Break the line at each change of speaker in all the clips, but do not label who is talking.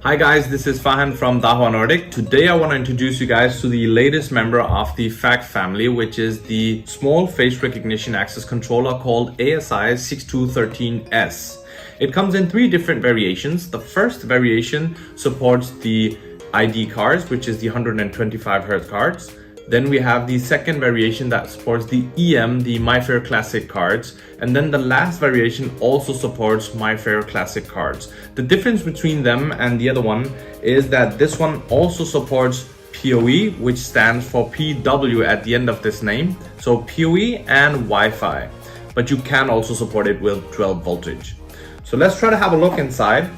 Hi guys, this is Fahan from Dahua Nordic. Today I want to introduce you guys to the latest member of the FACT family, which is the small face recognition access controller called ASI 6213S. It comes in 3 different variations. The first variation supports the ID cards, which is the 125 Hz cards. Then we have the second variation that supports the EM, the MyFair Classic cards. And then the last variation also supports MyFair Classic cards. The difference between them and the other one is that this one also supports PoE, which stands for PW at the end of this name. So PoE and Wi-Fi, but you can also support it with 12 voltage. So let's try to have a look inside.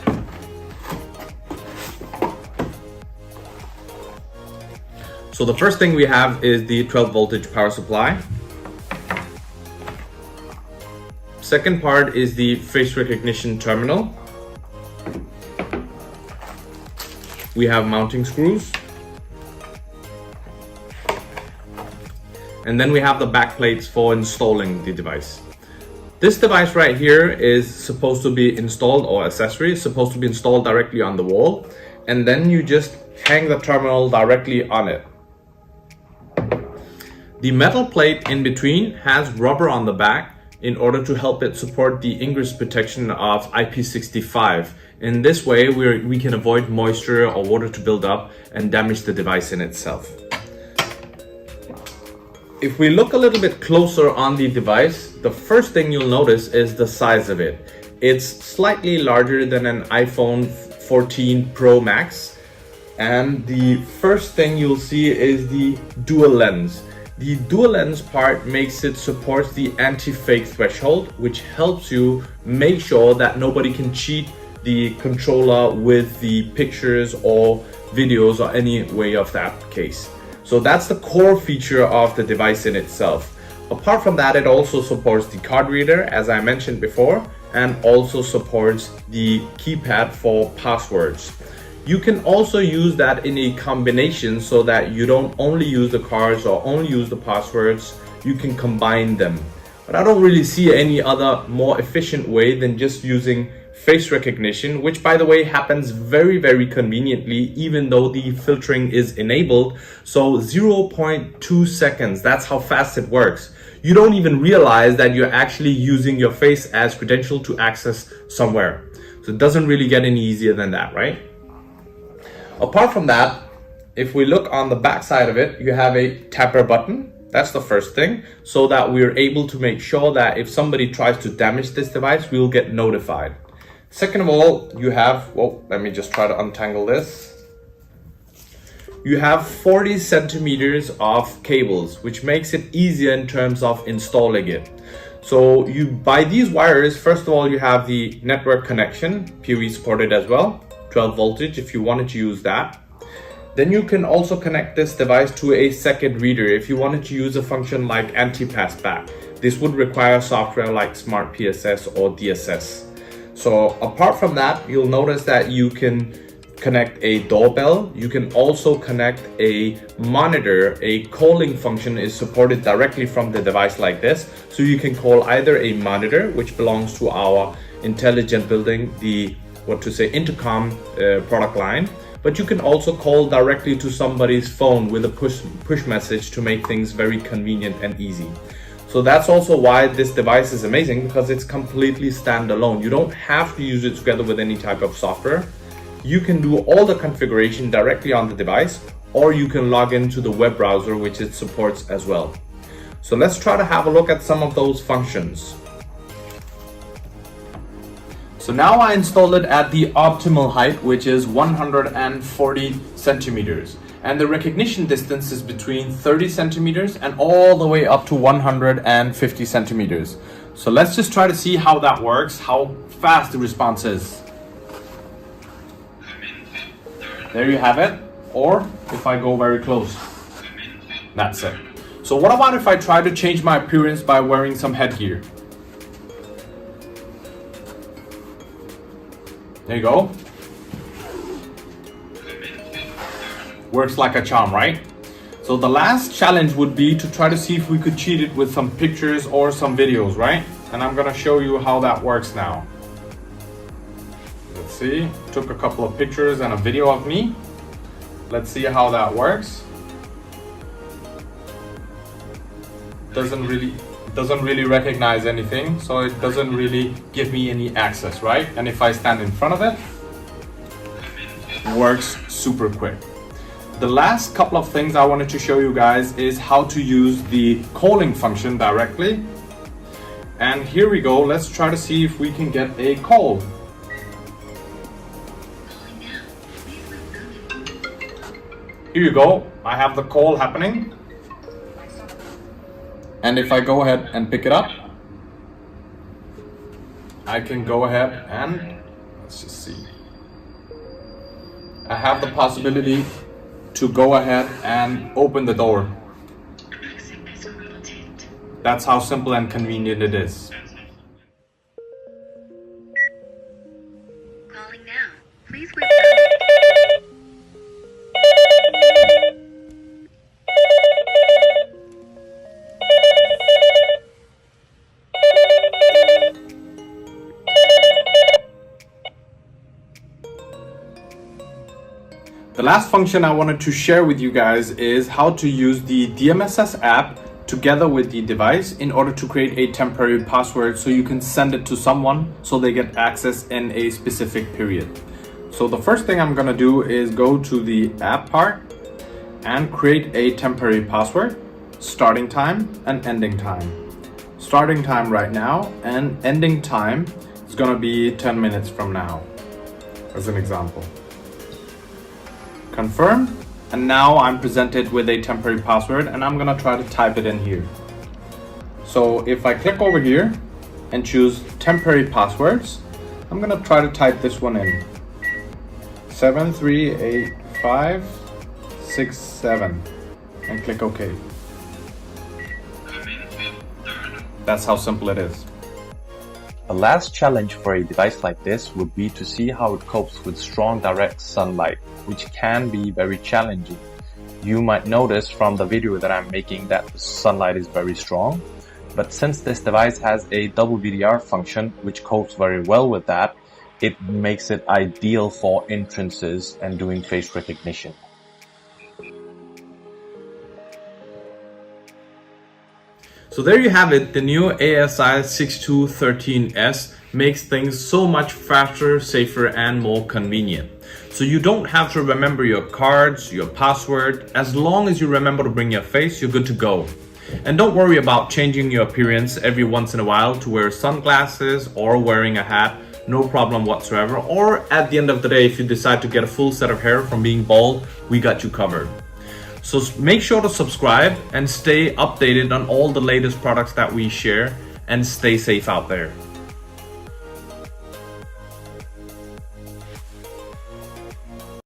So the first thing we have is the 12 voltage power supply. Second part is the face recognition terminal. We have mounting screws. And then we have the back plates for installing the device. This device right here is supposed to be installed, or accessory is supposed to be installed directly on the wall. And then you just hang the terminal directly on it. The metal plate in between has rubber on the back in order to help it support the ingress protection of IP65. In this way, we can avoid moisture or water to build up and damage the device in itself. If we look a little bit closer on the device, the first thing you'll notice is the size of it. It's slightly larger than an iPhone 14 Pro Max. And the first thing you'll see is the dual lens. The dual lens part makes it support the anti-fake threshold, which helps you make sure that nobody can cheat the controller with the pictures or videos or any way of that case. So that's the core feature of the device in itself. Apart from that, it also supports the card reader, as I mentioned before, and also supports the keypad for passwords. You can also use that in a combination so that you don't only use the cards or only use the passwords, you can combine them. But I don't really see any other more efficient way than just using face recognition, which by the way happens very conveniently, even though the filtering is enabled. So 0.2 seconds, that's how fast it works. You don't even realize that you're actually using your face as credential to access somewhere. So it doesn't really get any easier than that, right? Apart from that, if we look on the back side of it, you have a tapper button. That's the first thing, so that we're able to make sure that if somebody tries to damage this device, we'll get notified. Second of all, you have, well, let me just try to untangle this. You have 40 centimeters of cables, which makes it easier in terms of installing it. So you buy these wires. First of all, you have the network connection, PoE supported as well. 12 voltage if you wanted to use that. Then you can also connect this device to a second reader if you wanted to use a function like anti-passback. This would require software like Smart PSS or DSS. So apart from that, you'll notice that you can connect a doorbell. You can also connect a monitor. A calling function is supported directly from the device like this. So you can call either a monitor, which belongs to our intelligent building, the intercom product line, but you can also call directly to somebody's phone with a push message to make things very convenient and easy. So that's also why this device is amazing, because it's completely standalone. You don't have to use it together with any type of software. You can do all the configuration directly on the device, or you can log into the web browser, which it supports as well. So let's try to have a look at some of those functions. So now I installed it at the optimal height, which is 140 centimeters. And the recognition distance is between 30 centimeters and all the way up to 150 centimeters. So let's just try to see how that works, how fast the response is. There you have it. Or if I go very close, that's it. So what about if I try to change my appearance by wearing some headgear? There you go. Works like a charm, right? So the last challenge would be to try to see if we could cheat it with some pictures or some videos, right? And I'm gonna show you how that works now. Let's see, took a couple of pictures and a video of me. Let's see how that works. Doesn't really recognize anything, so it doesn't really give me any access, right? And if I stand in front of it, works super quick. The last couple of things I wanted to show you guys is how to use the calling function directly. And here we go. Let's try to see if we can get a call. Here you go. I have the call happening. And if I go ahead and pick it up, I can go ahead and, let's just see. I have the possibility to go ahead and open the door. That's how simple and convenient it is.
Calling now. Please wait.
The last function I wanted to share with you guys is how to use the DMSS app together with the device in order to create a temporary password so you can send it to someone so they get access in a specific period. So the first thing I'm gonna do is go to the app part and create a temporary password, starting time and ending time. Starting time right now and ending time is gonna be 10 minutes from now, as an example. Confirm, and now I'm presented with a temporary password and I'm gonna try to type it in here. So if I click over here and choose temporary passwords, I'm gonna try to type this one in. 7385667 and click OK. That's how simple it is.
The last challenge for a device like this would be to see how it copes with strong direct sunlight, which can be very challenging. You might notice from the video that I'm making that the sunlight is very strong, but since this device has a double VDR function which copes very well with that, it makes it ideal for entrances and doing face recognition.
So there you have it. The new ASI 6213S makes things so much faster, safer, and more convenient. So you don't have to remember your cards, your password. As long as you remember to bring your face, you're good to go. And don't worry about changing your appearance every once in a while to wear sunglasses or wearing a hat. No problem whatsoever. Or at the end of the day, if you decide to get a full set of hair from being bald, we got you covered. So make sure to subscribe and stay updated on all the latest products that we share, and stay safe out there.